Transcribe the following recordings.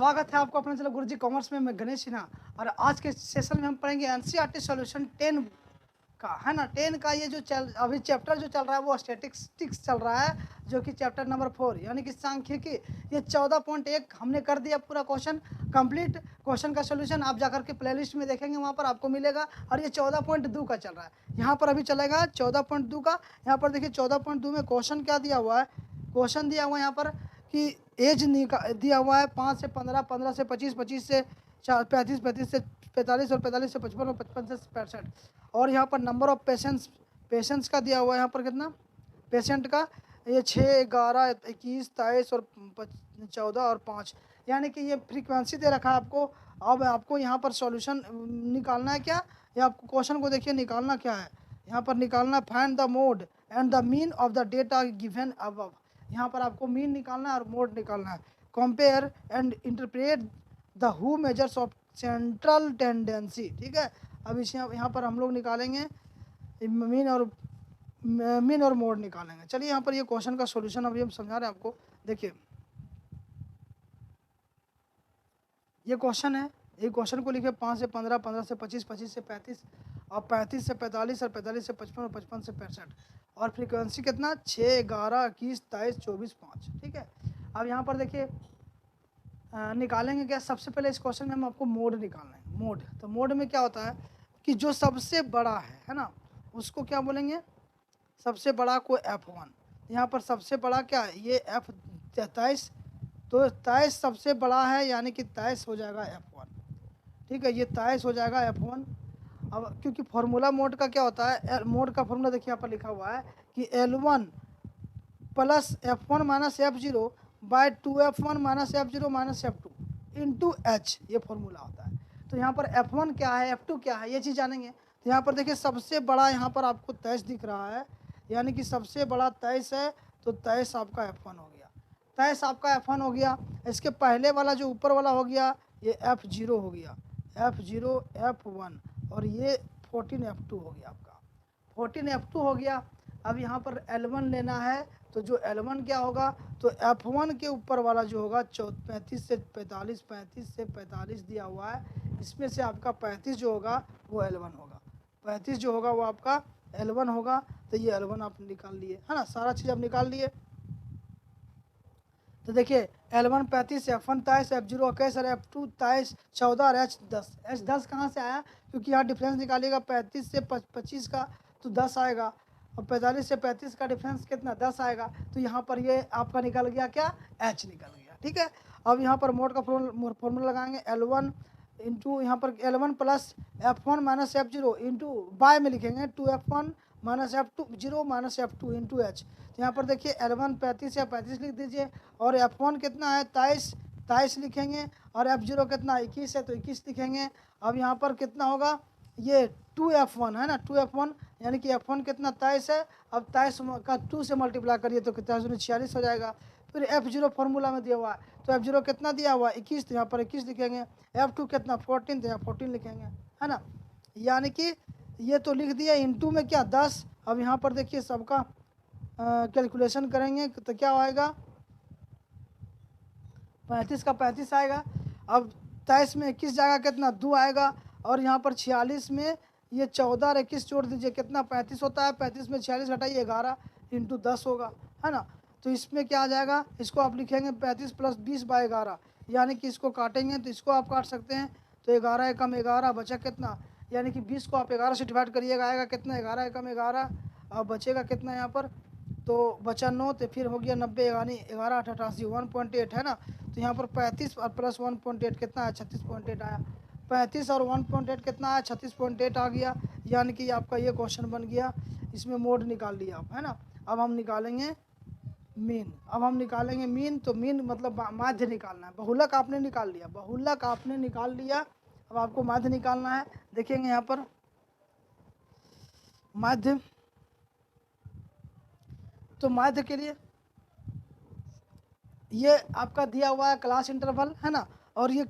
स्वागत है आपको अपने चैनल गुरुजी कॉमर्स में। मैं गणेश सिन्हा और आज के सेशन में हम पढ़ेंगे एनसीईआरटी सॉल्यूशन 10 का, है ना। 10 का ये जो अभी चैप्टर जो चल रहा है वो स्टैटिस्टिक्स चल रहा है, जो कि चैप्टर नंबर 4 यानी कि सांख्यिकी। ये 14.1 हमने कर दिया पूरा क्वेश्चन कंप्लीट। क्वेश्चन का सोल्यूशन आप जाकर के प्लेलिस्ट में देखेंगे, वहाँ पर आपको मिलेगा। और ये 14.2 का चल रहा है, यहाँ पर अभी चलेगा 14.2 का। यहाँ पर देखिए 14.2 में क्वेश्चन क्या दिया हुआ है। क्वेश्चन दिया हुआ है यहाँ पर कि एज दिया हुआ है 5 से 15, 15 से 25, 25 से 35, 35 से 45 और 45 से 55 और 55 से 65। और यहाँ पर नंबर ऑफ पेशेंट्स का दिया हुआ है यहाँ पर कितना पेशेंट का, ये 6, 11, 21, 23 और 14 और 5, यानी कि ये फ्रीक्वेंसी दे रखा है आपको। अब आपको यहाँ पर सॉल्यूशन निकालना है क्या, या आपको क्वेश्चन को देखिए निकालना क्या है। यहाँ पर निकालना find the mode and the mean of the data given above. यहाँ पर आपको मीन निकालना है और मोड निकालना है। Compare and interpret the who measures of central tendency, ठीक है। अब इस यहाँ पर हम लोग निकालेंगे मीन और मोड निकालेंगे। चलिए यहाँ पर ये क्वेश्चन का सॉल्यूशन अभी हम समझा रहे हैं आपको। देखिए ये क्वेश्चन है, ये क्वेश्चन को लिखे 5 से 15, 15 से 25, 25 से 35 और 35 से 45 और 45 से 55 और 55 से 65। और फ्रीक्वेंसी कितना 6, 11, 21, 23, 24, 5, ठीक है। अब यहाँ पर देखिए निकालेंगे क्या। सबसे पहले इस क्वेश्चन में हम आपको मोड निकालना है। मोड, तो मोड में क्या होता है कि जो सबसे बड़ा है ना, उसको क्या बोलेंगे, सबसे बड़ा को F1। यहाँ पर सबसे बड़ा क्या है, ये F23, तो 23 सबसे बड़ा है, यानी कि 23 हो जाएगा F1, ठीक है। ये 23 हो जाएगा F1। अब क्योंकि फार्मूला मोड का क्या होता है, मोड का फार्मूला देखिए यहाँ पर लिखा हुआ है कि L1 plus F1 minus F0 by 2F1 minus F0 minus F2 into H, ये फार्मूला होता है। तो यहाँ पर F1 क्या है, F2 क्या है, ये चीज़ जानेंगे। तो यहाँ पर देखिए सबसे बड़ा यहाँ पर आपको 23 दिख रहा है, यानी कि सबसे बड़ा 23 है, तो 23 आपका F1 हो गया। 23 आपका F1 हो गया। इसके पहले वाला जो ऊपर वाला हो गया ये F0 हो गया, F0 F1, और ये 14 F2 हो गया आपका, 14 F2 हो गया। अब यहाँ पर L1 लेना है, तो जो L1 क्या होगा, तो F1 के ऊपर वाला जो होगा 35 से 45, 35 से 45 दिया हुआ है, इसमें से आपका 35 जो होगा वो L1 होगा, 35 जो होगा वो आपका L1 होगा। तो ये L1 आप निकाल लिए, है ना, सारा चीज़ आप निकाल लिए। तो देखिए L1 35, F1 23, F0 21 और F2 23, 14 और H10। H10 कहाँ से आया, क्योंकि यहाँ डिफरेंस निकालिएगा 35 से 25 का तो 10 आएगा, और 45 से 35 का डिफरेंस कितना 10 आएगा। तो यहाँ पर ये आपका निकल गया क्या, H निकल गया, ठीक है। अब यहाँ पर मोड का फॉर्मूला लगाएंगे L1 इंटू यहाँ पर L1 plus F1 minus F0 into by में लिखेंगे 2F1 minus F0 minus F2 into H। तो यहाँ पर देखिए L1 35 या 35 लिख दीजिए, और F1 कितना है 23 लिखेंगे, और F0 कितना 21 है तो 21 लिखेंगे। अब यहाँ पर कितना होगा, ये 2F1 है ना, 2F1 यानी कि F1 कितना 23 है। अब 23 का 2 से मल्टीप्लाई करिए तो कितना 46 हो जाएगा। फिर F0 फार्मूला में दिया हुआ है, तो F0 कितना दिया हुआ है 21, तो यहाँ पर 21 लिखेंगे। F2 कितना 14, तो यहाँ 14 लिखेंगे, है ना। यानी कि ये तो लिख दिया, इंटू में क्या 10। अब यहाँ पर देखिए सबका कैलकुलेशन करेंगे तो क्या आएगा, 35 का 35 आएगा। अब 23 में 21 जाएगा कितना 2 आएगा, और यहाँ पर 46 में ये 14 और 21 जोड़ दीजिए कितना 35 होता है। 35 में 46 घटाइए 11 इंटू 10 होगा, है ना। तो इसमें क्या आ जाएगा, इसको आप लिखेंगे 35 प्लस 20 बाय 11, यानी कि इसको काटेंगे तो इसको आप काट सकते हैं। तो 11 एकम 11 बचा कितना, यानी कि 20 को आप 11 से डिवाइड करिएगा, आएगा कितना 11 एकम 11, अब बचेगा कितना यहाँ पर, तो बचा 9, तो फिर हो गया 90, यानी 11 8 88 1.8, है ना। तो यहाँ पर 35 और प्लस 1.8 कितना है 36.8 आया। 35 और 1.8 कितना आया 36.8 आ गया, यानी कि आपका ये क्वेश्चन बन गया। इसमें मोड निकाल लिया आप, है ना। अब हम निकालेंगे मीन। अब हम निकालेंगे मीन, तो मीन मतलब माध्य निकालना है। बहुलक आपने निकाल लिया, बहुलक आपने निकाल लिया, अब आपको माध्य निकालना है। देखेंगे यहाँ पर माध्य, तो माध्य के लिए ये आपका दिया हुआ है क्लास इंटरवल, है ना, और ये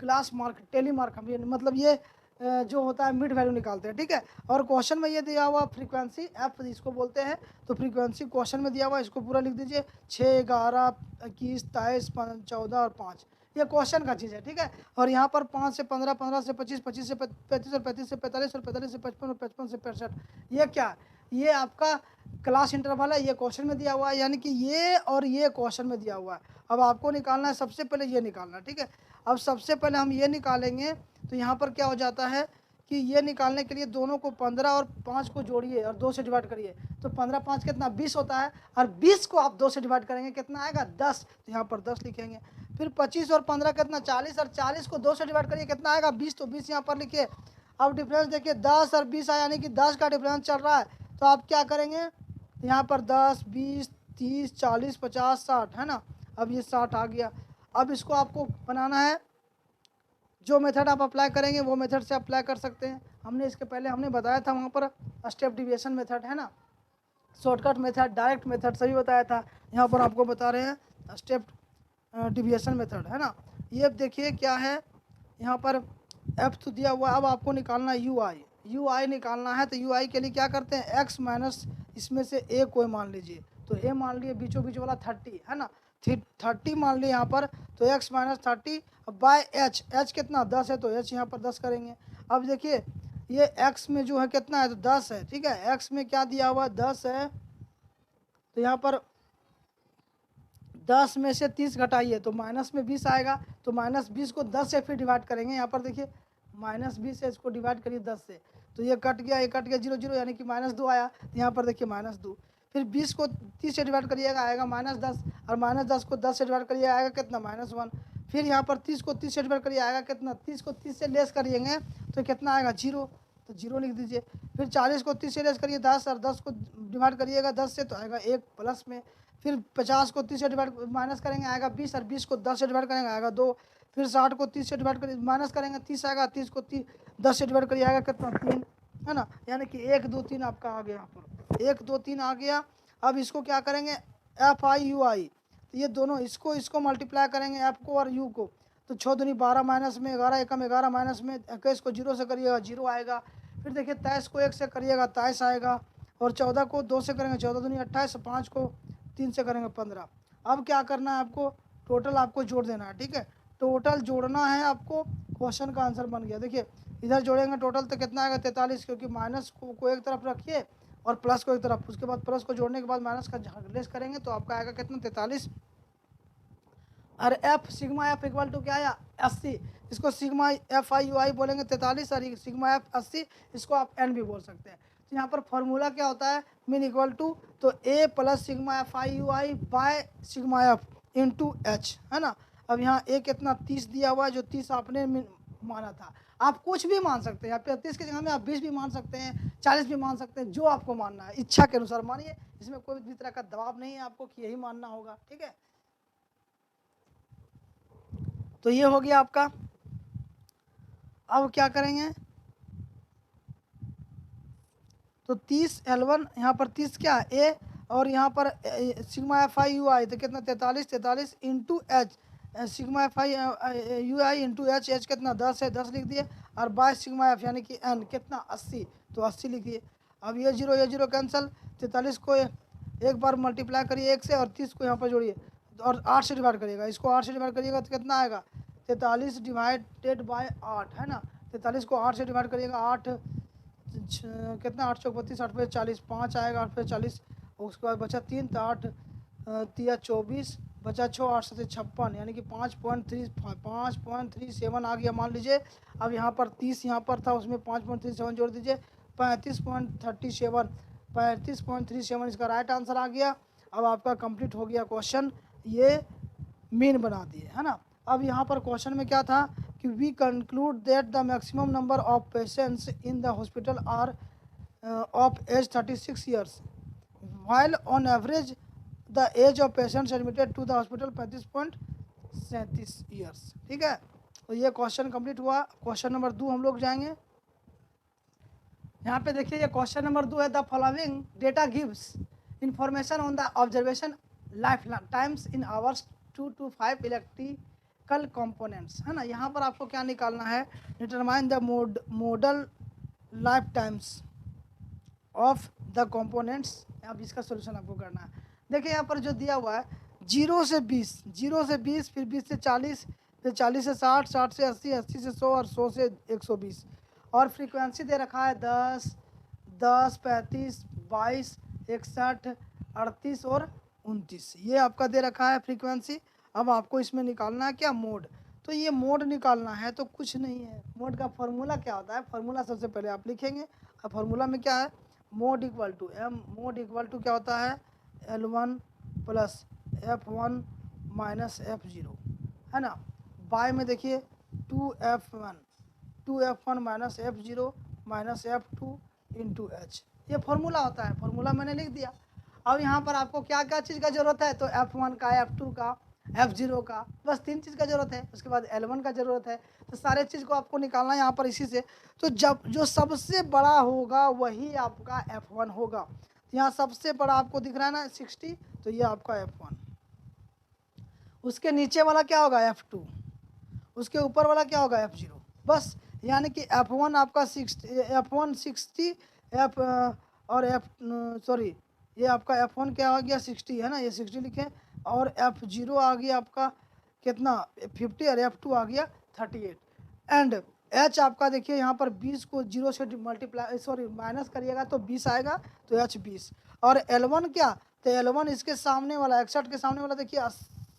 क्लास मार्क टेली मार्क, मतलब ये जो होता है मिड वैल्यू निकालते हैं, ठीक है। और क्वेश्चन में ये दिया हुआ फ्रीक्वेंसी एफ इसको बोलते हैं, तो फ्रीक्वेंसी क्वेश्चन में दिया हुआ, इसको पूरा लिख दीजिए 6, 11, 21, 23, 14 और 5, ये क्वेश्चन का चीज़ है, ठीक है। और यहाँ पर 5 से 15, 15 से 25, 25 से 35 और 35 से 45 और 45 से 55 और 55 से 65, ये क्या, ये आपका क्लास इंटरवल है, ये क्वेश्चन में दिया हुआ है, यानी कि ये और ये क्वेश्चन में दिया हुआ है। अब आपको निकालना है, सबसे पहले ये निकालना है, ठीक है। अब सबसे पहले हम ये निकालेंगे, तो यहाँ पर क्या हो जाता है कि ये निकालने के लिए दोनों को 15 और 5 को जोड़िए और 2 से डिवाइड करिए, तो 15 5 कितना 20 होता है, और 20 को आप 2 से डिवाइड करेंगे कितना आएगा 10, तो यहाँ पर 10 लिखेंगे। फिर 25 और 15 कितना 40, और 40 को 2 से डिवाइड करिए कितना आएगा 20, तो 20 यहाँ पर लिखिए। अब डिफरेंस देखिए 10 और 20 आया, यानी कि 10 का डिफरेंस चल रहा है, तो आप क्या करेंगे, यहाँ पर 10, 20, 30, 40, 50, 60 है ना। अब ये 60 आ गया। अब इसको आपको बनाना है, जो मेथड आप अप्लाई करेंगे वो मेथड से अप्लाई कर सकते हैं। हमने इसके पहले हमने बताया था वहाँ पर स्टेप डिविएशन मेथड है ना, शॉर्टकट मेथड, डायरेक्ट मेथड सभी बताया था। यहाँ पर आपको बता रहे हैं स्टेप डिविएशन मेथड है ना। ये देखिए क्या है, यहाँ पर एफ तो दिया हुआ। अब आपको निकालना है यू आई निकालना है, तो यू आई के लिए क्या करते हैं, एक्स माइनस इसमें से ए कोई मान लीजिए, तो ए मान लिए बीचों बीच वाला 30 है ना, 30 मान लिए यहाँ पर, तो एक्स माइनस 30 बाय एच कितना 10 है, तो एच यहाँ पर 10 करेंगे। अब देखिए ये एक्स में जो है कितना है, तो 10 है, ठीक है। एक्स में क्या दिया हुआ 10 है, तो यहाँ पर 10 में से 30 घटाइए तो माइनस में 20 आएगा, तो माइनस 20 को 10 से फिर डिवाइड करेंगे। यहाँ पर देखिए माइनस 20 है, इसको डिवाइड करिए 10 से, तो ये कट गया, ये कट गया 0 0, यानी कि -2 आया। तो यहाँ पर देखिए -2, फिर 20 को 30 से डिवाइड करिएगा आएगा -10, और -10 को 10 से डिवाइड करिएगा आएगा कितना -1। फिर यहाँ पर 30 को 30 से डिवाइड करिए आएगा कितना, 30 को 30 से लेस करिएंगे तो कितना आएगा 0, तो 0 लिख दीजिए। फिर 40 को 30 से लेस करिए 10, और 10 को डिवाइड करिएगा 10 से, तो आएगा 1 प्लस में। फिर 50 को 30 से डिवाइड माइनस करेंगे आएगा 20, और 20 को 10 से डिवाइड करेंगे आएगा 2। फिर 60 को 30 से डिवाइड करिए माइनस करेंगे 30 आएगा, 30 को 10 से डिवाइड करिए आएगा कितना 3 है ना, यानी कि 1 2 3 आपका आ गया, यहाँ पर 1 2 3 आ गया। अब इसको क्या करेंगे एफ आई यू आई, तो ये दोनों इसको मल्टीप्लाई करेंगे एफ को और यू को, तो 6 दूनी 12 माइनस में 11 एकम 11 माइनस में 21 को 0 से करिएगा 0 आएगा। फिर देखिए 23 को 1 से करिएगा 23 आएगा, और 14 को 2 से करेंगे 14 दूनी 28, 5 को 3 से करेंगे 15। अब क्या करना है आपको, टोटल आपको जोड़ देना है, ठीक है। टोटल जोड़ना है आपको, क्वेश्चन का आंसर बन गया। देखिए इधर जोड़ेंगे टोटल तो कितना आएगा 43, क्योंकि माइनस को एक तरफ रखिए और प्लस को एक तरफ, उसके बाद प्लस को जोड़ने के बाद माइनस का लेस करेंगे तो आपका आएगा कितना 43। और F sigma F equal to क्या आया 80, इसको sigma F I U I बोलेंगे 43, और सिग्मा एफ 80, इसको आप एन भी बोल सकते हैं। तो यहाँ पर फॉर्मूला क्या होता है, मीन इक्वल टू, तो A plus sigma F I U I by sigma F into H है ना। अब यहाँ ए कितना 30 दिया हुआ है, जो 30 आपने माना था, आप कुछ भी मान सकते हैं, आप 33 की जगह में आप 20 भी मान सकते हैं, 40 भी मान सकते हैं, जो आपको मानना है इच्छा के अनुसार मानिए, इसमें कोई भी तरह का दबाव नहीं है आपको कि यही मानना होगा, ठीक है। तो ये हो गया आपका। अब क्या करेंगे, तो 30 L1 यहाँ पर 30 क्या ए, और यहाँ पर सिग्मा एफ आई यू आई तो कितना 43 into H, sigma F I U I into H, H कितना 10 है, 10 लिख दिए, और बाय सिग्मा एफ यानी कि एन कितना 80, तो 80 लिख दिए। अब ये जीरो कैंसिल, 43 को एक बार मल्टीप्लाई करिए 1 से, और 30 को यहाँ पर जोड़िए और 8 से डिवाइड करिएगा, इसको 8 से डिवाइड करिएगा तो कितना आएगा 43 डिवाइडेड बाय 8 है ना। 43 को 8 से डिवाइड करिएगा, 8 कितना 8 चौक 32, 8 पे 40, 5 आएगा, 8 पे 40, उसके बाद बचा 3, तो 8 तिया 24, बचा 6, 8 से 56, यानी कि 5.37 आ गया मान लीजिए। अब यहाँ पर 30 यहाँ पर था, उसमें 5.37 जोड़ दीजिए, 35.37 इसका राइट आंसर आ गया। अब आपका कंप्लीट हो गया क्वेश्चन, ये मीन बना दिए है ना। अब यहाँ पर क्वेश्चन में क्या था कि we conclude that the maximum number of patients in the hospital are of age 36 years, while on average the age of patients admitted to the hospital 35.37 years, ठीक है। तो ये क्वेश्चन कंप्लीट हुआ। क्वेश्चन नंबर 2 हम लोग जाएंगे। यहाँ पे देखिए ये क्वेश्चन नंबर 2 है, the following data gives information on the observation life times in hours 2 to 5 इलेक्ट्री कल कंपोनेंट्स, है ना। यहाँ पर आपको क्या निकालना है, determine the model life times of the components. अब इसका सोल्यूशन आपको करना है। देखिए यहाँ पर जो दिया हुआ है 0 से 20, 0 से 20, फिर 20 से 40, फिर 40 से 60, 60 से 80, 80 से 100 और 100 से 120। और फ्रीक्वेंसी दे रखा है 10, 10, 35, 22, 61, 38 और 29। ये आपका दे रखा है फ्रीक्वेंसी। अब आपको इसमें निकालना है क्या, मोड। तो ये मोड निकालना है तो कुछ नहीं है, मोड का फॉर्मूला क्या होता है, फॉर्मूला सबसे पहले आप लिखेंगे। अब फॉर्मूला में क्या है, mode equal to M, mode equal to क्या होता है, L1 plus F1 minus F0, है ना। बाय में देखिए 2F1, 2F1 minus F0 minus F2 into H, ये फॉर्मूला होता है। फॉर्मूला मैंने लिख दिया। अब यहाँ पर आपको क्या क्या चीज़ का ज़रूरत है, तो F1 का, F2 का, F0 का, बस 3 चीज़ का ज़रूरत है। उसके बाद L1 का ज़रूरत है। तो सारे चीज़ को आपको निकालना है यहाँ पर इसी से। तो जब जो सबसे बड़ा होगा वही आपका F1 होगा। यहाँ सबसे बड़ा आपको दिख रहा है ना 60, तो ये आपका F1। उसके नीचे वाला क्या होगा, F2। उसके ऊपर वाला क्या होगा, F0। बस, यानी कि F1 आपका 60, F1 60, F और सॉरी, ये आपका F1 क्या आ गया 60, है ना, ये 60 लिखे। और F0 आ गया आपका कितना 50 और F2 आ गया 38। एंड H आपका देखिए यहाँ पर 20 को 0 से मल्टीप्लाई सॉरी माइनस करिएगा तो 20 आएगा, तो H 20। और L1 क्या, तो L1 इसके सामने वाला 61 के सामने वाला देखिए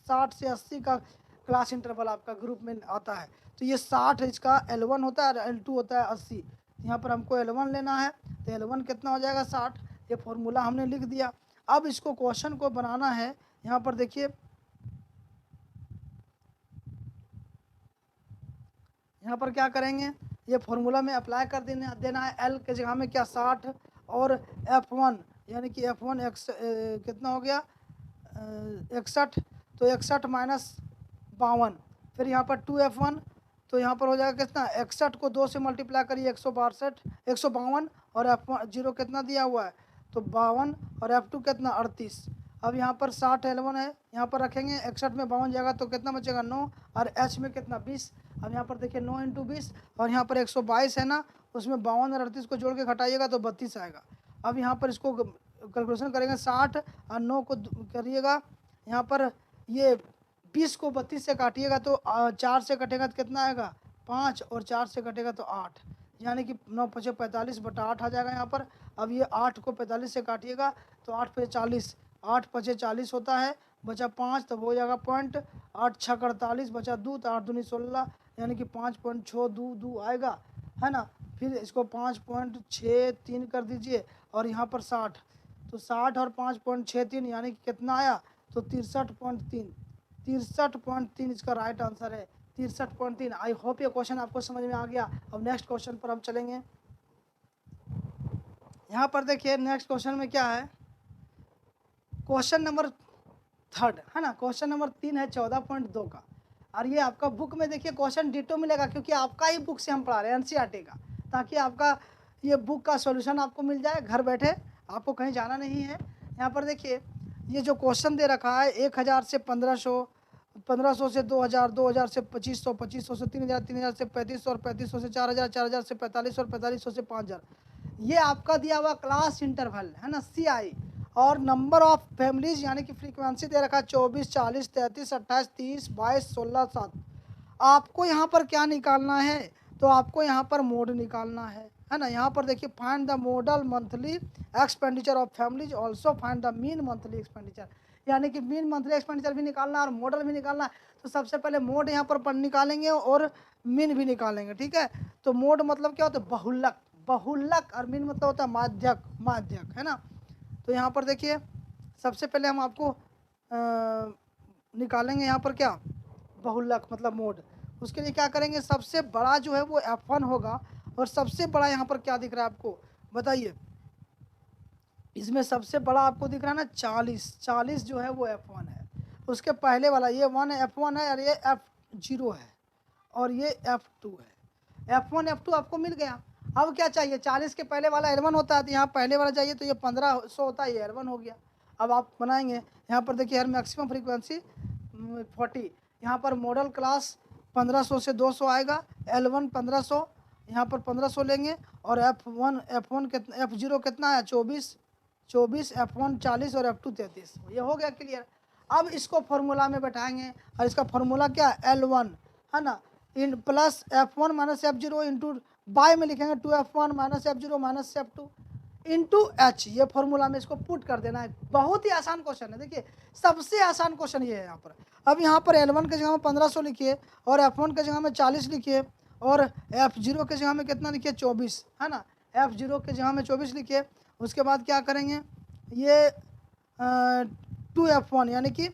60 से 80 का क्लास इंटरवल आपका ग्रुप में आता है। तो ये 60 इसका L1 होता है और L2 होता है 80। यहाँ पर हमको L1 लेना है, तो L1 कितना हो जाएगा 60। ये फॉर्मूला हमने लिख दिया। अब इसको क्वेश्चन को बनाना है। यहाँ पर देखिए, यहाँ पर क्या करेंगे, ये फॉर्मूला में अप्लाई कर देना है। L के जगह में क्या 60 और F1 यानी कि F1 कितना हो गया 61, तो 61 माइनस 52, फिर यहाँ पर 2F1, तो यहाँ पर हो जाएगा कितना 61 को 2 से मल्टीप्लाई करिए 152 और F0 कितना दिया हुआ है, तो 52 और F2 कितना 38। अब यहाँ पर 60 L1 है, यहाँ पर रखेंगे 61 में 52 जाएगा तो कितना बचेगा 9 और H में कितना 20। अब यहाँ पर देखिए 9 इंटू 20 और यहाँ पर 122 है ना, उसमें 52 और 38 को जोड़ के घटाइएगा तो 32 आएगा। अब यहाँ पर इसको कैलकुलेशन करेंगे 60 और 9 को करिएगा, यहाँ पर ये 20 को 32 से काटिएगा तो 4 से कटेगा तो कितना आएगा 5 और 4 से कटेगा तो 8, यानी कि 9 5 45 बटा 8 आ जाएगा यहाँ पर। अब ये 8 को 45 से काटिएगा तो 8 पे 40, 8 5 40 होता है, बचा 5 तो हो जाएगा पॉइंट, 8 6 48 बचा 2 तो 8 दूनी 16, यानी कि 5.622 आएगा, है ना। फिर इसको 5.63 कर दीजिए और यहाँ पर 60, तो 60 और 5.63 यानी कि कितना आया, तो 63.3, 63.3 इसका राइट आंसर है, 63.3। आई होप ये क्वेश्चन आपको समझ में आ गया। अब नेक्स्ट क्वेश्चन पर हम चलेंगे। यहाँ पर देखिए नेक्स्ट क्वेश्चन में क्या है, क्वेश्चन नंबर 3 है ना, क्वेश्चन नंबर 3 है 14.2 का। और ये आपका बुक में देखिए क्वेश्चन डिटो मिलेगा, क्योंकि आपका ही बुक से हम पढ़ा रहे हैं NCERT का, ताकि आपका ये बुक का सॉल्यूशन आपको मिल जाए घर बैठे, आपको कहीं जाना नहीं है। यहाँ पर देखिए ये जो क्वेश्चन दे रखा है 1000 से 1500, 1500 से 2000, 2000 से 2500, 2500 से 3000, 3000 से 3500 और 3500 से 4000, 4000 से 4500 और 4500 से 5000। ये आपका दिया हुआ क्लास इंटरवल है ना CI, और नंबर ऑफ फैमिलीज यानी कि फ्रीक्वेंसी दे रखा है 24, 40, 33, 28, 30, 22, 16, 7। आपको यहाँ पर क्या निकालना है, तो आपको यहाँ पर मोड निकालना है ना। यहाँ पर देखिए find the model monthly expenditure of families, also find the mean monthly expenditure, यानी कि मीन मंथली एक्सपेंडिचर भी निकालना है और मॉडल भी निकालना है। तो सबसे पहले मोड यहाँ पर निकालेंगे और मीन भी निकालेंगे, ठीक है। तो मोड मतलब क्या होता है, बहुलक, बहुलक, और मीन मतलब होता है माध्यक, माध्यक, है ना। तो यहाँ पर देखिए सबसे पहले हम आपको निकालेंगे यहाँ पर क्या, बहुलक मतलब मोड। उसके लिए क्या करेंगे, सबसे बड़ा जो है वो F1 होगा, और सबसे बड़ा यहाँ पर क्या दिख रहा है आपको बताइए, इसमें सबसे बड़ा आपको दिख रहा है ना 40, 40 जो है वो F1 है। उसके पहले वाला ये 1 F1 है और ये F0 है और ये F2 है। F1 F2 आपको मिल गया। अब क्या चाहिए, 40 के पहले वाला L1 होता है, तो यहाँ पहले वाला चाहिए, तो ये 1500 होता है, ये L1 हो गया। अब आप बनाएंगे यहाँ पर देखिए हर मैक्सिमम फ्रीक्वेंसी 40, यहाँ पर मॉडल क्लास 1500 से 200 आएगा, L1 1500, यहाँ पर 1500 लेंगे, और F1 कितना, F0 कितना है 24, F1 40 और F2 33। ये हो गया क्लियर। अब इसको फॉर्मूला में बैठाएंगे, और इसका फॉर्मूला क्या L1 है ना, इन plus F1 minus F0 into by में लिखेंगे 2F1 minus F0 minus F2 into H। ये फॉर्मूला में इसको पुट कर देना है। बहुत ही आसान क्वेश्चन है, देखिए सबसे आसान क्वेश्चन ये है यहाँ पर। अब यहाँ पर L1 के जगह में 1500 लिखिए, और F1 के जगह में 40 लिखिए, और F0 के जगह में कितना लिखिए 24 है ना, F0 के जगह में 24 लिखिए। उसके बाद क्या करेंगे, ये 2F1 यानी कि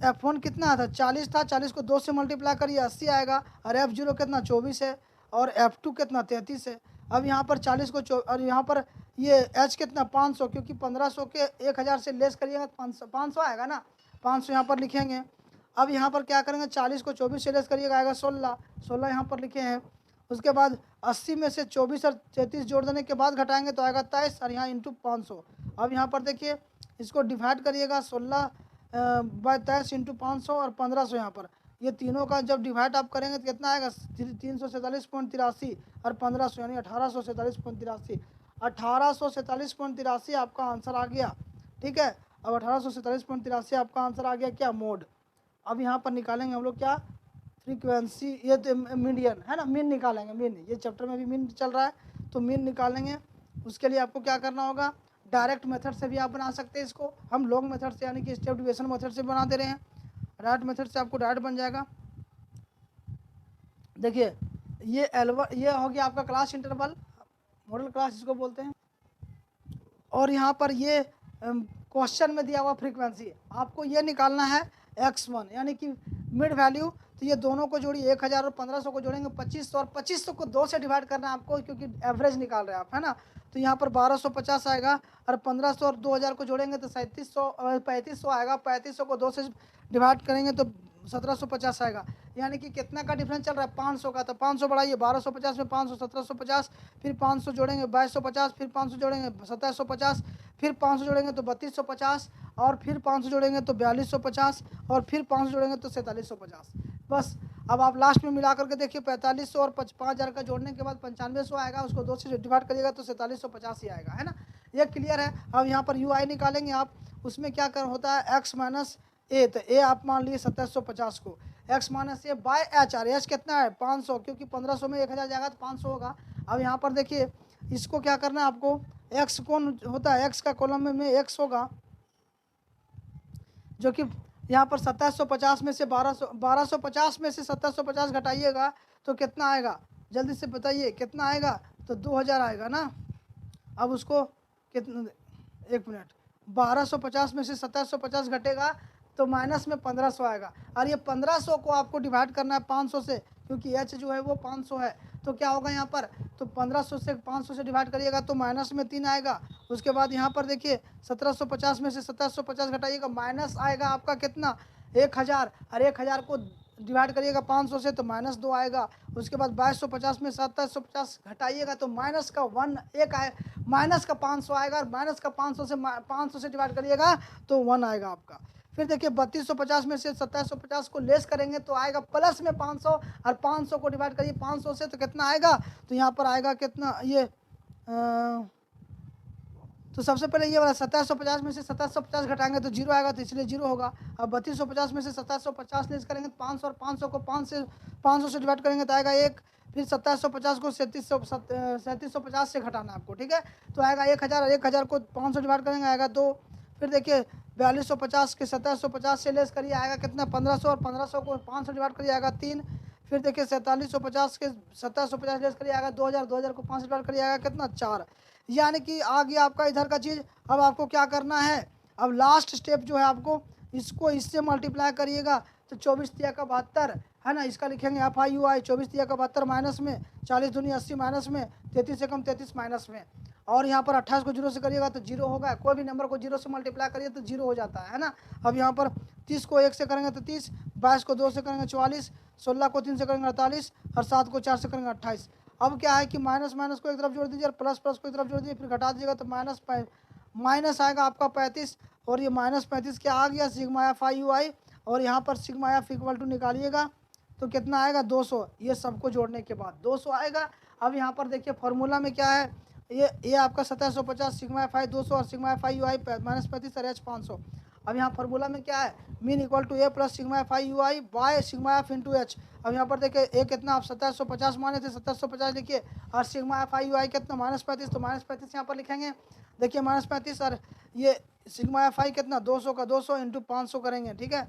F1 कितना था 40 था, 40 को 2 से मल्टीप्लाई करिए 80 आएगा, और F0 कितना 24 है, और F2 कितना 33 है। अब यहाँ पर 40 को और यहाँ पर ये H कितना 500, क्योंकि 1500 के 1000 से लेस करिएगा 500 आएगा ना, 500 यहाँ पर लिखेंगे। अब यहाँ पर क्या करेंगे, 40 को 24 से लेस करिएगा आएगा 16 यहाँ पर लिखे हैं। उसके बाद 80 में से 24 और 33 जोड़ देने के बाद घटाएंगे तो आएगा 23, और यहाँ इंटू 500। अब यहाँ पर देखिए इसको डिवाइड करिएगा 16 बाय 23 इंटू 500 और 1500। यहाँ पर ये तीनों का जब डिवाइड आप करेंगे तो कितना आएगा 347.83 और 1500 यानी 1847.83। 1847.83 आपका आंसर आ गया, ठीक है। अब 1847.83 आपका आंसर आ गया क्या, मोड। अब यहाँ पर निकालेंगे हम लोग क्या, फ्रीक्वेंसी, ये तो मीडियन है ना, मीन निकालेंगे, मीन, ये चैप्टर में भी मीन चल रहा है तो मीन निकालेंगे। उसके लिए आपको क्या करना होगा, डायरेक्ट मेथड से भी आप बना सकते हैं इसको, हम लॉन्ग मेथड से यानी कि स्टेप डिवीजन मेथड से बना दे रहे हैं। डायरेक्ट मेथड से आपको डायरेक्ट बन जाएगा। देखिए ये L1 ये हो गया आपका क्लास इंटरवल, मॉडल क्लास इसको बोलते हैं। और यहाँ पर ये क्वेश्चन में दिया हुआ फ्रीक्वेंसी, आपको ये निकालना है x1 यानी कि मिड वैल्यू। तो ये दोनों को जोड़िए, 1000 और 1500 को जोड़ेंगे 2500, और 2500 को 2 से डिवाइड करना है आपको, क्योंकि एवरेज निकाल रहे हैं आप है ना। तो यहाँ पर 1250 आएगा, और 1500 और 2000 को जोड़ेंगे तो 3500 आएगा, 3500 को 2 से डिवाइड करेंगे तो 1750 आएगा। यानी कि कितना का डिफरेंस चल रहा है 500 का, तो 500 बढ़ाइए, 1250 में 500 1750, फिर 500 जोड़ेंगे 2250, फिर 500 जोड़ेंगे 2750, फिर 500 जोड़ेंगे तो 3250, और फिर 500 जोड़ेंगे तो 4250, और फिर 500 जोड़ेंगे तो 4750। बस अब आप लास्ट में मिला करके देखिए 4500 और 5000 का जोड़ने के बाद 9500 आएगा, उसको 2 से डिवाइड करिएगा तो 4750 ही आएगा है ना। ये क्लियर है। अब यहाँ पर UI निकालेंगे आप, उसमें क्या कर होता है x माइनस ए, तो ए आप मान लिए 2750 को, x minus A by H, और एच कितना है 500, क्योंकि 1500 में 1000 जाएगा तो 500 होगा। अब यहाँ पर देखिए इसको क्या करना है आपको, x कौन होता है, x का कॉलम में x होगा, जो कि यहाँ पर 2750 में से 1250 में से 2750 घटाइएगा तो कितना आएगा, जल्दी से बताइए कितना आएगा, तो 2000 आएगा ना। अब उसको कितना, एक मिनट, 1250 में से 2750 घटेगा तो माइनस में 1500 आएगा, और ये 1500 को आपको डिवाइड करना है 500 से, क्योंकि h जो है वो 500 है। तो क्या होगा यहाँ पर, तो 1500 से 500 से डिवाइड करिएगा तो माइनस में 3 आएगा। उसके बाद यहाँ पर देखिए 1750 में से 2750 घटाइएगा, माइनस आएगा आपका कितना 1000, और 1000 को डिवाइड करिएगा 500 से तो माइनस 2 आएगा। उसके बाद 2250 में 2750 घटाइएगा तो माइनस का 1 एक आए, माइनस का 500 आएगा, और माइनस का 500 से डिवाइड करिएगा तो 1 आएगा आपका। फिर देखिए 3250 में से 2750 को लेस करेंगे तो आएगा प्लस में 500, और 500 को डिवाइड करिए 500 से तो कितना आएगा, तो यहाँ पर आएगा कितना, ये तो सबसे पहले ये वाला 2750 में से 2750 घटाएंगे तो 0 आएगा, तो इसलिए 0 होगा। अब 3250 में से 2750 लेस करेंगे तो 500, और 500 को 500 से डिवाइड करेंगे तो आएगा 1, फिर 2750 को 3750 से घटाना आपको, ठीक है, तो आएगा 1000, और 1000 को 500 डिवाइड करेंगे आएगा 2। फिर देखिए 4250 के 2750 से लेस करिए आएगा कितना 1500, और 1500 को 500 डिवाइड करिए आएगा 3। फिर देखिए 4750 के 2750 लेस करिए आएगा 2000, 2000 को 500 डिवाइड करिए आएगा कितना 4। यानी कि आ गया आपका इधर का चीज़। अब आपको क्या करना है, अब लास्ट स्टेप जो है आपको इसको इससे मल्टीप्लाई करिएगा तो 24 तिया का 72 है ना, इसका लिखेंगे FIUI 24 तिया का 72 माइनस में 40 दूनी 80 माइनस में 33 से कम 33 माइनस में, और यहाँ पर 28 को 0 से करिएगा तो 0 होगा। कोई भी नंबर को 0 से मल्टीप्लाई करिए तो 0 हो जाता है ना। अब यहाँ पर 30 को 1 से करेंगे तो 30, 22 को 2 से करेंगे 44, 16 को 3 से करेंगे 48, और 7 को 4 से करेंगे 28। अब क्या है कि माइनस माइनस को एक तरफ जोड़ दीजिए और प्लस प्लस को एक तरफ जोड़ दीजिए, फिर घटा दीजिएगा तो माइनस आएगा आपका 35, और ये -35 क्या आ गया सिग्मा FIUI, और यहाँ पर सिग्मा एफ इक्वल टू निकालिएगा तो कितना आएगा 200, ये सबको जोड़ने के बाद 200 आएगा। अब यहाँ पर देखिए फॉर्मूला में क्या है, ये आपका 1750 सिग्मा एफ आई 200 और सिग्मा एफ आई यू आई -35 और एच 500। अब यहाँ फार्मूला में क्या है, mean equal to A plus sigma F I U I by sigma F into H. अब यहाँ पर देखिए ए कितना आप 1750 माने थे, 1750 लिखिए, और sigma F I U I कितना -35, तो -35 यहाँ पर लिखेंगे। देखिए -35 और ये सिग्मा एफ आई कितना 200 का 200 इंटू 500 करेंगे, ठीक है।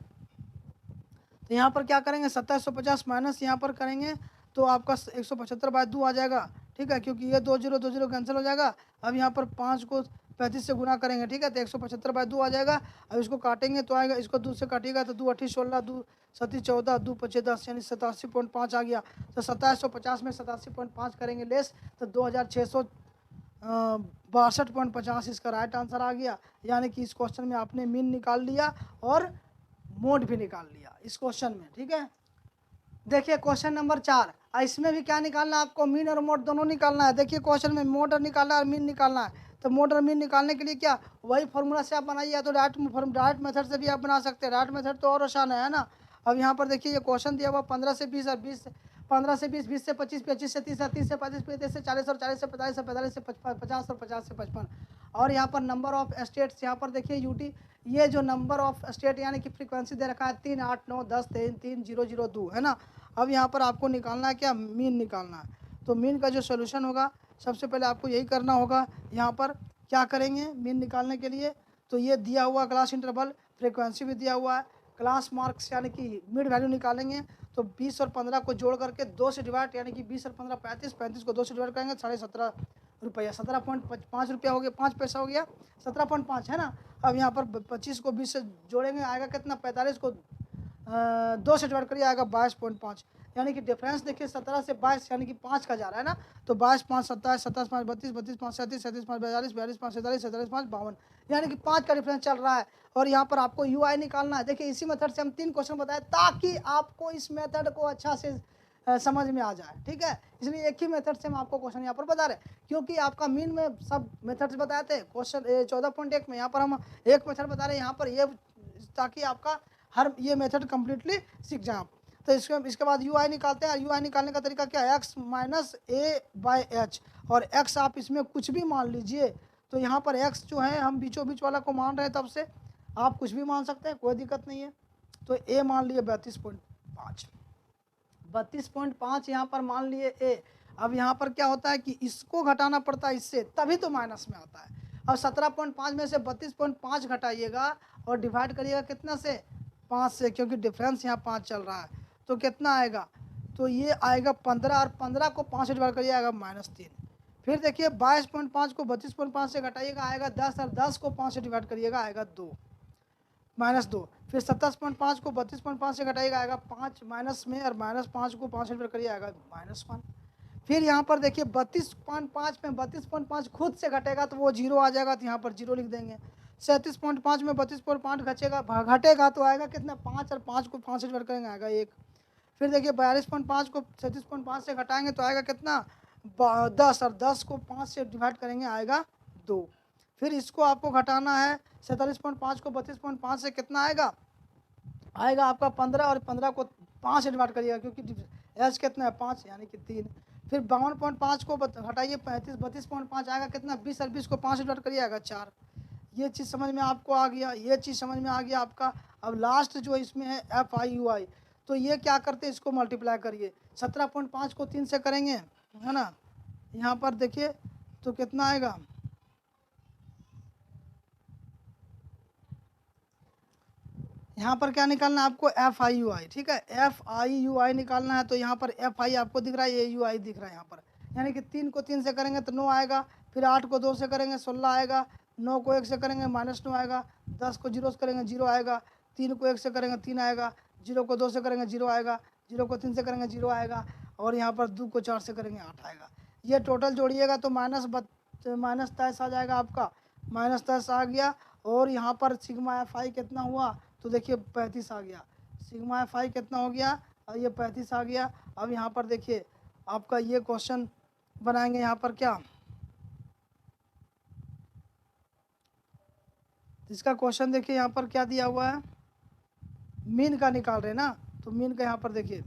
तो यहाँ पर क्या करेंगे 2750 माइनस यहाँ पर करेंगे तो आपका 175/2 आ जाएगा, ठीक है, क्योंकि ये 2 0 कैंसिल हो जाएगा। अब यहाँ पर 5 को 35 से गुना करेंगे, ठीक है, तो 175/2 आ जाएगा। अब इसको काटेंगे तो आएगा, इसको 2 से काटिएगा तो 2 8 16, 2 7 14, 2 5 10 यानी 87.5 आ गया। तो 2750 में 87.5 करेंगे लेस तो 2662.50 इसका राइट आंसर आ गया। यानी कि इस क्वेश्चन में आपने मीन निकाल लिया और मोड भी निकाल लिया इस क्वेश्चन में, ठीक है। देखिए क्वेश्चन नंबर 4, इसमें भी क्या निकालना है आपको, मीन और मोड दोनों निकालना है। देखिए क्वेश्चन में मोड निकालना है और मीन निकालना है। तो मोड और मीन निकालने के लिए क्या वही फॉर्मूला से आप बनाइए, या तो डायरेक्ट मेथड से भी आप बना सकते हैं। डायरेक्ट मेथड तो और आसान है ना। अब यहाँ पर देखिए ये क्वेश्चन दिया हुआ 15 से 20 और 15 से 20, 20 से 25, 25 से 30 और 30 से 35, 35 से 40 और 40 से 45 और 45 से 50 और 50 से 55। और यहाँ पर नंबर ऑफ स्टेट्स, यहाँ पर देखिए यूटी, ये जो नंबर ऑफ स्टेट यानी कि फ्रीक्वेंसी दे रखा है 3 8 9 10 3 3 0 0 2 है ना। अब यहाँ पर आपको निकालना है क्या, मीन निकालना है। तो मीन का जो सोल्यूशन होगा सबसे पहले आपको यही करना होगा। यहाँ पर क्या करेंगे मीन निकालने के लिए, तो ये दिया हुआ क्लास इंटरवल, फ्रीक्वेंसी भी दिया हुआ है, क्लास मार्क्स यानी कि मिड वैल्यू निकालेंगे। तो 20 और 15 को जोड़ करके 2 से डिवाइड, यानी कि 20 और 15 35, 35 को 2 से डिवाइड करेंगे 17.5 रुपया, 17.5 रुपया हो गया, 5 पैसा हो गया, 17.5 है ना। अब यहाँ पर 25 को 20 से जोड़ेंगे आएगा कितना, 45 को 2 से डिवाइड करिए आएगा 22.5। यानी कि डिफरेंस देखिए 17 से 22 यानी कि 5 का जा रहा है ना। तो 22 5 27, 27 5 32, 32 5 37, 37 5 42, 42 5 47, 47 5 52, यानी कि 5 का डिफरेंस चल रहा है। और यहाँ पर आपको यू आई निकालना है। देखिए इसी मेथड से हम 3 क्वेश्चन बताए ताकि आपको इस मेथड को अच्छा से समझ में आ जाए, ठीक है। इसलिए एक ही मेथड से हम आपको क्वेश्चन यहाँ पर बता रहे हैं, क्योंकि आपका मीन में सब मेथड्स बताए थे क्वेश्चन 14.1 में। यहाँ पर हम एक मेथड बता रहे हैं यहाँ पर, ये ताकि आपका हर ये मेथड कम्प्लीटली सीख जाए आप। तो इसके बाद यू आई निकालते हैं। यू आई निकालने का तरीका क्या है, x minus A by H, और एक्स आप इसमें कुछ भी मान लीजिए। तो यहाँ पर एक्स जो है हम बीचों बीच वाला को मान रहे हैं, तब से आप कुछ भी मान सकते हैं, कोई दिक्कत नहीं है। तो ए मान लिए 32.5, 32.5 यहाँ पर मान लिए ए। अब यहाँ पर क्या होता है कि इसको घटाना पड़ता है इससे, तभी तो माइनस में आता है। अब 17.5 में से 32.5 घटाइएगा और डिवाइड करिएगा कितना से, 5 से, क्योंकि डिफरेंस यहाँ 5 चल रहा है। तो कितना आएगा, तो ये आएगा 15, और 15 को 5 से डिवाइड करिए आएगा -3। फिर देखिए 22.5 को 32.5 से घटाइएगा आएगा 10, और 10 को 5 से डिवाइड करिएगा आएगा 2, -2। फिर 27.5 को 32.5 से घटाइएगा आएगा 5 माइनस में, और -5 को 5 से डिवाइड करिए आएगा -1। फिर यहाँ पर देखिए 32.5 में 32.5 खुद से घटेगा तो वो 0 आ जाएगा, तो यहाँ पर 0 लिख देंगे। 37.5 में 32.5 घटेगा तो आएगा कितना 5, और 5 को 5 से डिवाइड करेंगे आएगा 1। फिर देखिए 42.5 को 37.5 से घटाएंगे तो आएगा कितना 10, और 10 को 5 से डिवाइड करेंगे आएगा 2। फिर इसको आपको घटाना है 47.5 को 32.5 से, कितना आएगा आपका 15, और 15 को 5 से डिवाइड करिएगा क्योंकि एच कितना है 5 यानी कि 3। फिर 52.5 को घटाइए 32.5 आएगा कितना 20, और 20 को 5 से डिवाइड करिए आएगा 4। ये चीज़ समझ में आपको आ गया, ये चीज़ समझ में आ गया आपका। अब लास्ट जो इसमें है एफ आई यू आई, तो ये क्या करते हैं, इसको मल्टीप्लाई करिए। 17.5 को 3 से करेंगे है ना, यहाँ पर देखिए तो कितना आएगा, यहाँ पर क्या निकालना है आपको, एफ आई यू आई, ठीक है, एफ आई यू आई निकालना है। तो यहाँ पर एफ आई आपको दिख रहा है, ए यू आई दिख रहा है यहाँ पर, यानी कि 3 को 3 से करेंगे तो 9 आएगा। फिर 8 को 2 से करेंगे 16 आएगा, 9 को 1 से करेंगे -9 आएगा, 10 को 0 से करेंगे 0 आएगा, 3 को 1 से करेंगे 3 आएगा, 0 को 2 से करेंगे 0 आएगा, 0 को 3 से करेंगे 0 आएगा, और यहाँ पर 2 को 4 से करेंगे 8 आएगा। ये टोटल जोड़िएगा तो -23 आ जाएगा आपका, -23 आ गया। और यहाँ पर सिग्मा एफ आई कितना हुआ, तो देखिए 35 आ गया। सिग्मा एफ आई कितना हो गया, और ये 35 आ गया। अब यहाँ पर देखिए आपका ये क्वेश्चन बनाएंगे, यहाँ पर क्या इसका क्वेश्चन देखिए यहाँ पर क्या दिया हुआ है, मीन का निकाल रहे हैं ना, तो मीन का यहाँ पर देखिए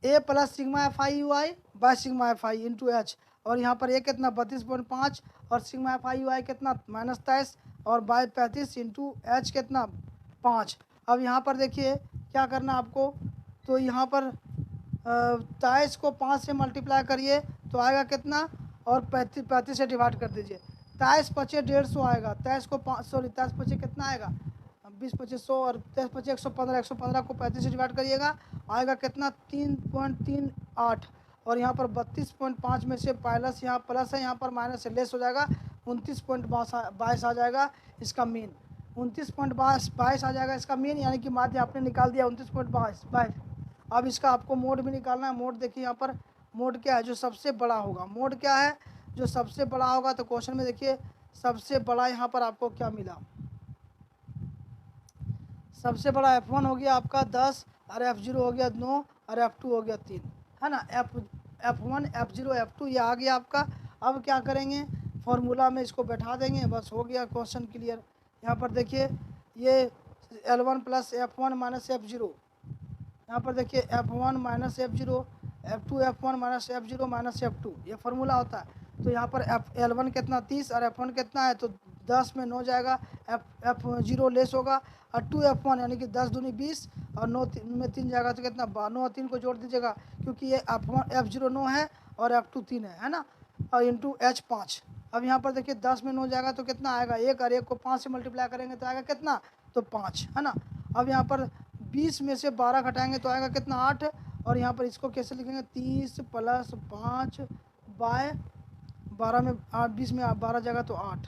A plus sigma F I U I by sigma F I into H, और यहाँ पर ए कितना 32.5 और sigma F I U I कितना -23 और बाय 35 इंटू एच कितना 5। अब यहाँ पर देखिए क्या करना आपको, तो यहाँ पर 23 को 5 से मल्टीप्लाई करिए तो आएगा कितना, और 35 से डिवाइड कर दीजिए। 23 पचे 150 आएगा, 23 को 5 सॉरी 23 पचे कितना आएगा 20 25 100 और 23 पचे 115, 115 को 35 से डिवाइड करिएगा आएगा कितना 3.38, और यहाँ पर 32.5 में से प्लस यहाँ प्लस है यहाँ पर माइनस से लेस हो जाएगा 29.22 आ जाएगा इसका मीन, 29.22 आ जाएगा इसका मीन, यानी कि माध्य आपने निकाल दिया 29.22। अब इसका आपको मोड भी निकालना है। मोड देखिए यहाँ पर मोड क्या है, जो सबसे बड़ा होगा। मोड क्या है, जो सबसे बड़ा होगा, तो क्वेश्चन में देखिए सबसे बड़ा यहाँ पर आपको क्या मिला, सबसे बड़ा F1 हो गया आपका 10 और F0 हो गया 9 और F2 हो गया 3, है ना। F1 F0 F2 ये आ गया आपका। अब क्या करेंगे, फॉर्मूला में इसको बैठा देंगे, बस हो गया क्वेश्चन क्लियर। यहाँ पर देखिए ये L1 plus F1 minus F0, यहाँ पर देखिए F1 minus F0, F2 F1 minus F0 minus F2, ये फार्मूला होता है। तो यहाँ पर L1 कितना 30 और F1 कितना है, तो 10 में 9 जाएगा, F0 लेस होगा, और 2F1 यानी कि 10 दूनी 20 और 9 में 3 जाएगा तो कितना 9 और 3 को जोड़ दीजिएगा, क्योंकि ये F0 9 है और F2 3 है ना, और इंटू H 5। अब यहाँ पर देखिए 10 में 9 जाएगा तो कितना आएगा 1, और 1 को 5 से मल्टीप्लाई करेंगे तो आएगा कितना, तो 5, है ना। अब यहाँ पर 20 में से 12 घटाएंगे तो आएगा कितना 8, और यहाँ पर इसको कैसे लिखेंगे 30 प्लस 5 बाय 12 में 8, 20 में 12 जाएगा तो 8।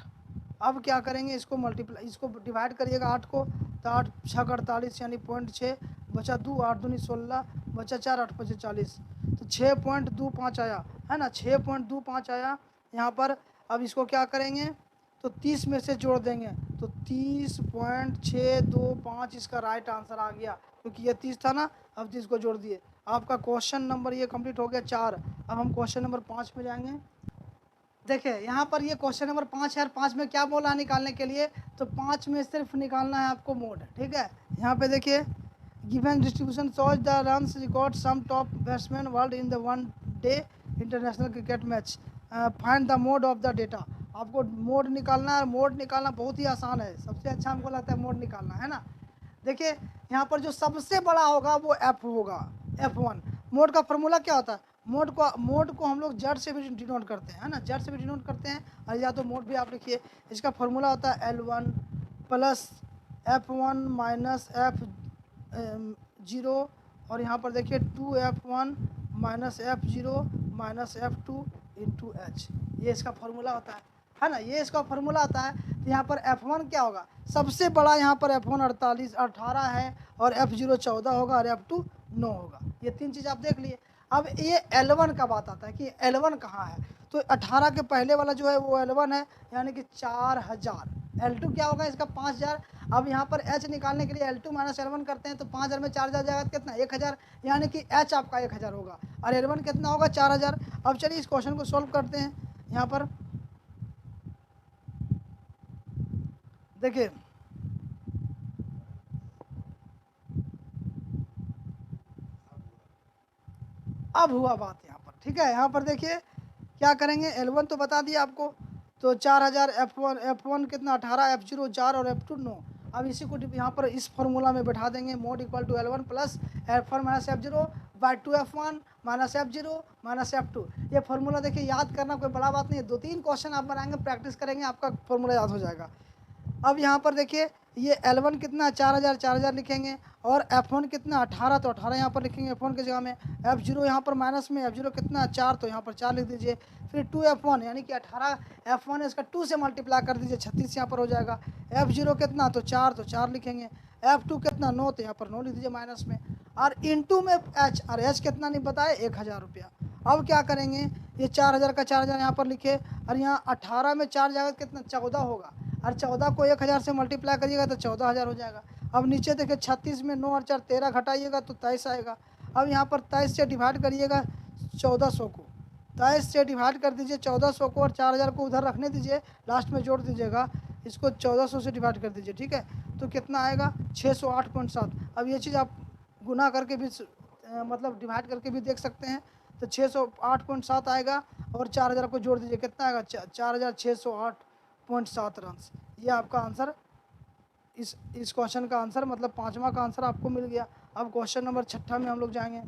अब क्या करेंगे, इसको मल्टीप्लाई इसको डिवाइड करिएगा 8 को, तो 8 6 48 यानी 0.6 बचा 2, 8 दूनी 16 बचा 4, 8 5 40, तो 6.25 आया, है ना, 6.25 आया यहाँ पर। अब इसको क्या करेंगे, तो 30 में से जोड़ देंगे तो 30.625 इसका राइट आंसर आ गया, क्योंकि ये 30 था ना, अब 30 को जोड़ दिए। आपका क्वेश्चन नंबर ये कंप्लीट हो गया 4। अब हम क्वेश्चन नंबर 5 में जाएंगे। देखिए यहाँ पर ये क्वेश्चन नंबर 5 है, और 5 में क्या बोला निकालने के लिए, तो 5 में सिर्फ निकालना है आपको मोड, ठीक है। यहाँ पे देखिए given distribution shows the runs record some top batsman world in the one day international cricket match, find the mode of the data. आपको मोड निकालना है, मोड निकालना बहुत ही आसान है, सबसे अच्छा हमको लगता है मोड निकालना, है ना। देखिए यहाँ पर जो सबसे बड़ा होगा वो F होगा, F1। मोड का फॉर्मूला क्या होता है, मोड को हम लोग जेड से भी डिनोट करते हैं, है ना, जेड से भी डिनोट करते हैं, और या तो मोड भी आप लिखिए। इसका फॉर्मूला होता है L1 plus F1 minus F0, और यहाँ पर देखिए 2F1 minus F0 minus F2 into H, ये इसका फॉर्मूला होता है ना, ये इसका फॉर्मूला होता है। तो यहाँ पर F1 क्या होगा, सबसे बड़ा यहाँ पर F1 18 है, और F0 14 होगा, और F2 9 होगा। ये 3 चीज़ आप देख लिए। अब ये L1 का बात आता है कि L1 कहाँ है, तो 18 के पहले वाला जो है वो L1 है, यानी कि 4000। L2 क्या होगा इसका 5000। अब यहाँ पर H निकालने के लिए L2 माइनस L1 करते हैं, तो 5000 में 4000 जाएगा तो कितना 1000, यानी कि H आपका 1000 होगा, और L1 कितना होगा 4000। अब चलिए इस क्वेश्चन को सॉल्व करते हैं। यहाँ पर देखिए अब हुआ बात यहाँ पर, ठीक है। यहाँ पर देखिए क्या करेंगे, L1 तो बता दिया आपको, तो 4000, F1 कितना 18, F0 4 और F2 9। अब इसी को यहाँ पर इस फॉर्मूला में बैठा देंगे, mode equal to L1 plus F1 minus F0 by 2F1 minus F0 minus F2। ये फार्मूला देखिए याद करना कोई बड़ा बात नहीं है, 2-3 क्वेश्चन आप बनाएंगे, प्रैक्टिस करेंगे, आपका फार्मूला याद हो जाएगा। अब यहाँ पर देखिए ये L1 कितना 4000 लिखेंगे, और F1 कितना 18, तो 18 यहाँ पर लिखेंगे F1 की जगह में। F0 यहाँ पर माइनस में, F0 कितना 4, तो यहाँ पर 4 लिख दीजिए। फिर 2F1 यानी कि 18 F1 है, इसका 2 से मल्टीप्लाई कर दीजिए, 36 यहाँ पर हो जाएगा। F0 कितना, तो 4, तो 4 लिखेंगे। F2 कितना 9, तो यहाँ पर 9 लिख दीजिए माइनस में, और इंटू में H, और H कितना नहीं बताए 1000 रुपया। अब क्या करेंगे, ये 4000 का 4000 यहाँ पर लिखे, और यहाँ 18 में 4 जाएगा कितना 14 होगा, और 14 को 1000 से मल्टीप्लाई करिएगा तो 14000 हो जाएगा। अब नीचे देखिए 36 में 9 और 4 13 घटाइएगा तो 23 आएगा। अब यहाँ पर 23 से डिवाइड करिएगा 1400 को, 23 से डिवाइड कर दीजिए 1400 को, और 4000 को उधर रखने दीजिए, लास्ट में जोड़ दीजिएगा। इसको 1400 से डिवाइड कर दीजिए, ठीक है, तो कितना आएगा 608.7। अब ये चीज़ आप गुना करके भी मतलब डिवाइड करके भी देख सकते हैं, तो 608.7 आएगा और 4000 को जोड़ दीजिए, कितना आएगा 4608.7 रन। ये आपका आंसर, इस क्वेश्चन का आंसर मतलब पाँचवा का आंसर आपको मिल गया। अब क्वेश्चन नंबर 6 में हम लोग जाएंगे।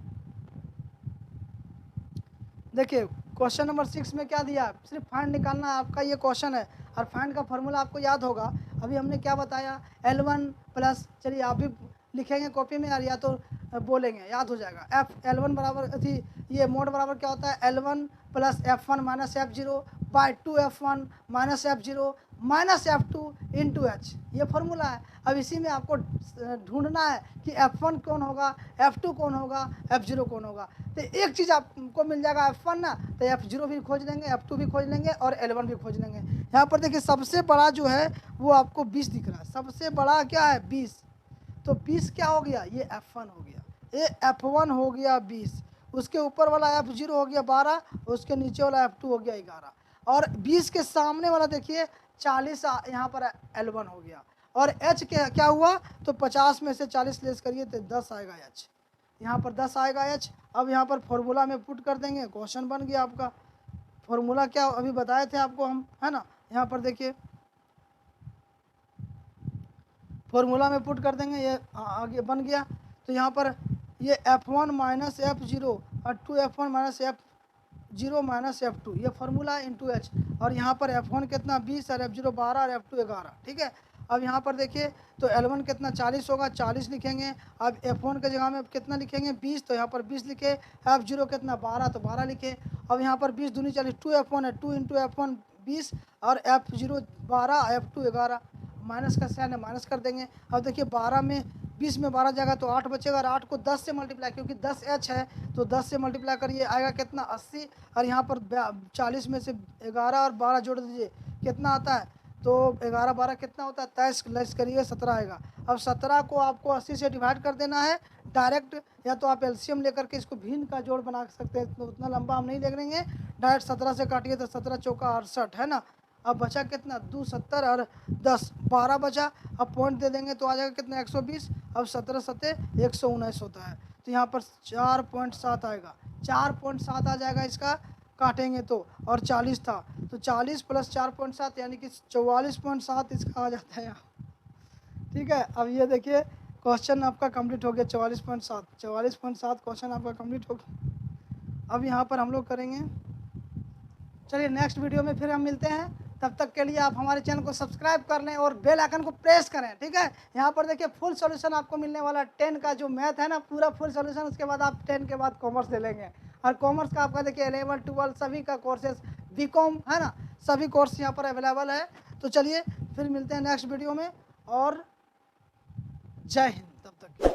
देखिए क्वेश्चन नंबर 6 में क्या दिया, सिर्फ फाइंड निकालना आपका ये क्वेश्चन है, और फाइंड का फॉर्मूला आपको याद होगा। अभी हमने क्या बताया, L1 प्लस, चलिए आप भी लिखेंगे कॉपी में या तो बोलेंगे, याद हो जाएगा। L1 बराबर थी, ये मोड बराबर क्या होता है, L1 plus F1 minus F0 by 2F1 minus F0 minus F2 into H, ये फॉर्मूला है। अब इसी में आपको ढूंढना है कि F1 कौन होगा, F2 कौन होगा, F0 कौन होगा। तो एक चीज़ आपको मिल जाएगा F1 ना, तो F0 भी खोज लेंगे, F2 भी खोज लेंगे और L1 भी खोज लेंगे। यहाँ पर देखिए सबसे बड़ा जो है वो आपको 20 दिख रहा है, सबसे बड़ा क्या है 20, तो 20 क्या हो गया, ये F1 हो गया, ये F1 हो गया 20, उसके ऊपर वाला F0 हो गया 12, उसके नीचे वाला F2 हो गया 11, और 20 के सामने वाला देखिए 40 यहाँ पर L1 हो गया, और H के क्या हुआ, तो 50 में से 40 लेस करिए तो 10 आएगा H, यहाँ पर 10 आएगा H। अब यहाँ पर फॉर्मूला में पुट कर देंगे, क्वेश्चन बन गया आपका। फॉर्मूला क्या अभी बताए थे आपको हम, है ना, यहाँ पर देखिए फॉर्मूला में पुट कर देंगे, ये आगे बन गया। तो यहाँ पर ये F1 माइनस F0 और 2F1 minus F0 minus F2, ये फार्मूला है इंटू H, और यहाँ पर F1 कितना 20 और F0 12 और F2 11, ठीक है। अब यहाँ पर देखिए तो L1 कितना 40 होगा, 40 लिखेंगे। अब F1 के जगह में कितना लिखेंगे 20, तो यहाँ पर 20 लिखे। F0 कितना 12, तो 12 लिखे। अब यहाँ पर 20 दूनी 40, 2F1 है, 2 इंटू F1 20 और F0 12 F2 11, माइनस का साइन है माइनस कर देंगे। अब देखिए 12 में 20 में 12 जाएगा तो 8 बचेगा, और 8 को 10 से मल्टीप्लाई, क्योंकि 10 H है तो 10 से मल्टीप्लाई करिए, आएगा कितना 80, और यहाँ पर 40 में से 11 और 12 जोड़ दीजिए, कितना आता है, तो 11 12 कितना होता है 23, लेस करिए 17 आएगा। अब 17 को आपको 80 से डिवाइड कर देना है डायरेक्ट, या तो आप एलसीएम लेकर के इसको भिन्न का जोड़ बना सकते हैं, तो उतना लंबा हम नहीं ले लेंगे, डायरेक्ट 17 से काटिए तो 17 चौका 68 है ना। अब बचा कितना 2 70 और 10 12 बचा, अब पॉइंट दे देंगे तो आ जाएगा कितना 120, अब 17 सत्ते 119 होता है, तो यहाँ पर 4.7 आएगा, 4.7 आ जाएगा इसका, काटेंगे तो, और 40 था तो 40 प्लस 4.7 यानी कि 44.7 इसका आ जाता है यहाँ, ठीक है। अब ये देखिए क्वेश्चन आपका कंप्लीट हो गया, 44.7 क्वेश्चन आपका कंप्लीट हो गया। अब यहाँ पर हम लोग करेंगे, चलिए नेक्स्ट वीडियो में फिर हम मिलते हैं, तब तक के लिए आप हमारे चैनल को सब्सक्राइब कर लें और बेल आइकन को प्रेस करें, ठीक है। यहाँ पर देखिए फुल सॉल्यूशन आपको मिलने वाला, 10 का जो मैथ है ना पूरा फुल सॉल्यूशन, उसके बाद आप 10 के बाद कॉमर्स ले लेंगे, और कॉमर्स का आपका देखिए 11 12 सभी का कोर्सेज, बीकॉम है ना, सभी कोर्स यहाँ पर अवेलेबल है। तो चलिए फिर मिलते हैं नेक्स्ट वीडियो में, और जय हिंद तब तक।